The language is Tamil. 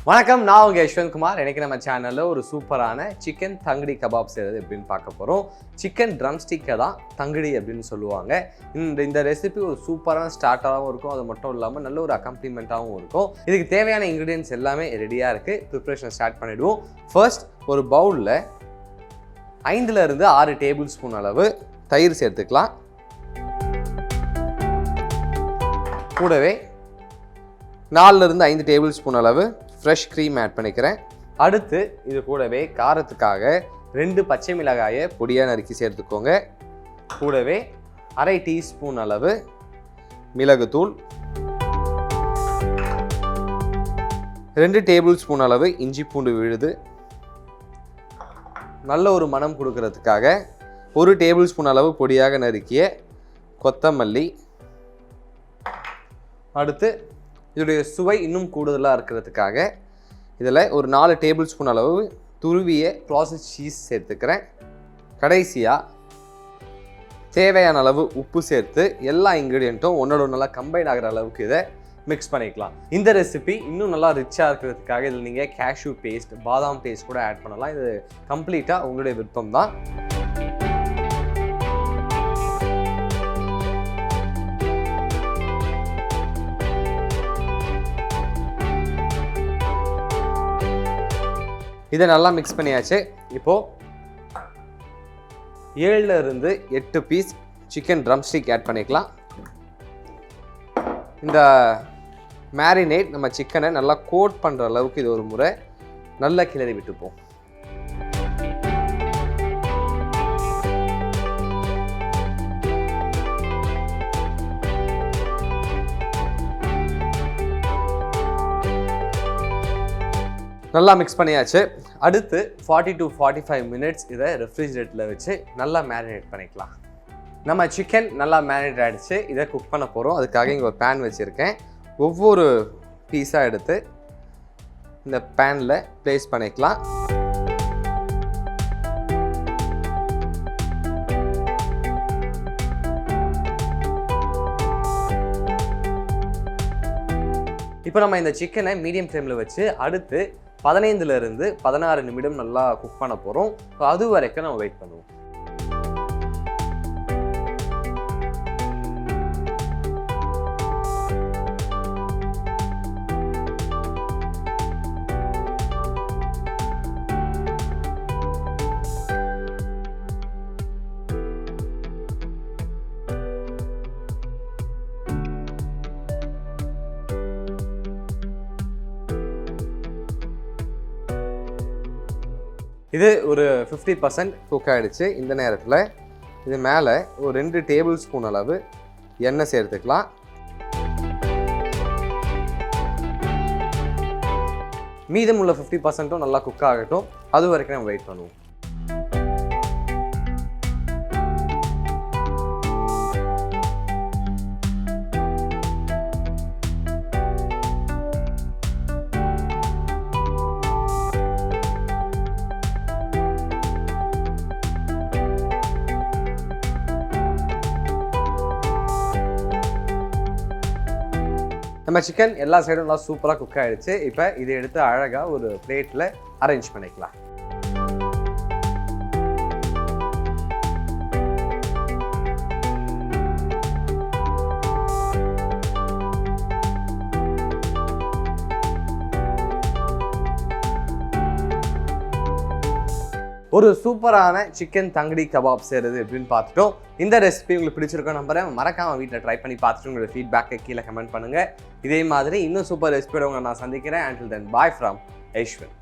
வணக்கம், நான் உங்கள் யஷ்வந்த் குமார். எனக்கு நம்ம சேனலில் ஒரு சூப்பரான சிக்கன் தங்கடி கபாப் செய்கிறது எப்படின்னு பார்க்க போகிறோம். சிக்கன் ட்ரம்ஸ்டிக்கை தான் தங்கடி அப்படின்னு சொல்லுவாங்க. இந்த ரெசிபி ஒரு சூப்பரான ஸ்டார்டராகவும் இருக்கும், அது மட்டும் இல்லாமல் நல்ல ஒரு அக்கம்ப்ளிமெண்ட்டாகவும் இருக்கும். இதுக்கு தேவையான இன்க்ரீடியன்ஸ் எல்லாமே ரெடியாக இருக்குது. ப்ரிப்ரேஷன் ஸ்டார்ட் பண்ணிவிடுவோம். ஃபர்ஸ்ட் ஒரு பவுலில் 5 to 6 டேபிள் ஸ்பூன் அளவு தயிர் சேர்த்துக்கலாம். கூடவே 4 to 5 டேபிள் ஸ்பூன் அளவு ஃப்ரெஷ் க்ரீம் ஆட் பண்ணிக்கிறேன். அடுத்து இது கூடவே காரத்துக்காக 2 பச்சை மிளகாயை பொடியாக நறுக்கி சேர்த்துக்கோங்க. கூடவே 1/2 டீஸ்பூன் அளவு மிளகுத்தூள், 2 டேபிள் ஸ்பூன் அளவு இஞ்சி பூண்டு விழுது, நல்ல ஒரு மணம் கொடுக்கறதுக்காக 1 டேபிள் ஸ்பூன் அளவு பொடியாக நறுக்கிய கொத்தமல்லி. அடுத்து இதோடைய சுவை இன்னும் கூடுதலாக இருக்கிறதுக்காக இதில் ஒரு 4 டேபிள் ஸ்பூன் அளவு துருவிய ப்ராசஸ் சீஸ் சேர்த்துக்கிறேன். கடைசியாக தேவையான அளவு உப்பு சேர்த்து எல்லா இன்க்ரீடியண்ட்டும் ஒன்றோட நல்லா கம்பைன் ஆகிற அளவுக்கு இதை மிக்ஸ் பண்ணிக்கலாம். இந்த ரெசிபி இன்னும் நல்லா ரிச்சாக இருக்கிறதுக்காக இதில் நீங்கள் கேஷ்யூ பேஸ்ட், பாதாம் பேஸ்ட் கூட ஆட் பண்ணலாம். இது கம்ப்ளீட்டாக உங்களுடைய விருப்பம் தான். இதை நல்லா மிக்ஸ் பண்ணியாச்சு. இப்போது 7 to 8 piece chicken drumstick add பண்ணிக்கலாம். இந்த மேரினேட் நம்ம சிக்கனை நல்லா கோட் பண்ணுற அளவுக்கு இது ஒரு முறை நல்லா கிளறி விட்டுப்போம். நல்லா மிக்ஸ் பண்ணியாச்சு. அடுத்து 40 to 45 மினிட்ஸ் இதை ரெஃப்ரிஜரேட்டரில் வச்சு நல்லா மேரினேட் பண்ணிக்கலாம். நம்ம சிக்கன் நல்லா மேரினேட் ஆகிடுச்சு. இதை குக் பண்ண போகிறோம். அதுக்காக இங்கே ஒரு பேன் வச்சுருக்கேன். ஒவ்வொரு பீஸாக எடுத்து இந்த பேனில் ப்ளேஸ் பண்ணிக்கலாம். இப்போ நம்ம இந்த சிக்கனை மீடியம் ஃப்ளேமில் வச்சு அடுத்து 15 to 16 நிமிடம் நல்லா குக் பண்ண போகிறோம். அது வரைக்கும் நம்ம வெயிட் பண்ணுவோம். இது ஒரு 50% குக் ஆகிடுச்சு. இந்த நேரத்தில் இது மேலே ஒரு 2 டேபிள் ஸ்பூன் அளவு எண்ணெய் சேர்த்துக்கலாம். மீதம் உள்ள 50%ம் நல்லா குக் ஆகட்டும். அது வரைக்கும் நம்ம வெயிட் பண்ணுவோம். நம்ம சிக்கன் எல்லா சைடும் நல்லா சூப்பராக குக் ஆகிடுச்சு. இப்போ இதை எடுத்து அழகாக ஒரு பிளேட்டில் அரேஞ்ச் பண்ணிக்கலாம். ஒரு சூப்பரான சிக்கன் தங்கடி கபாப் செய்கிறது எப்படின்னு பார்த்துட்டோம். இந்த ரெசிபி உங்களுக்கு பிடிச்சிருக்கோம் நம்புறேன். மறக்காமல் வீட்டில் ட்ரை பண்ணி பார்த்துட்டு உங்களோட ஃபீட்பேக்கை கீழே கமெண்ட் பண்ணுங்கள். இதே மாதிரி இன்னும் சூப்பர் ரெசிபியோட உங்களை நான் சந்திக்கிறேன். Until then, bye from Yeshwanth.